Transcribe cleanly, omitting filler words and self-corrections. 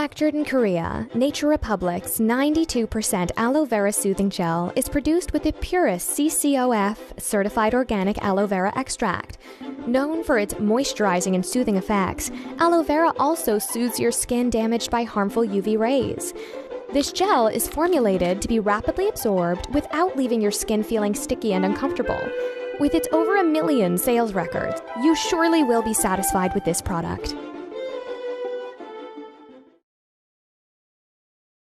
Manufactured in Korea, Nature Republic's 92% aloe vera soothing gel is produced with the purest CCOF certified organic aloe vera extract. Known for its moisturizing and soothing effects, aloe vera also soothes your skin damaged by harmful UV rays. This gel is formulated to be rapidly absorbed without leaving your skin feeling sticky and uncomfortable. With its over 1 million sales records, you surely will be satisfied with this product.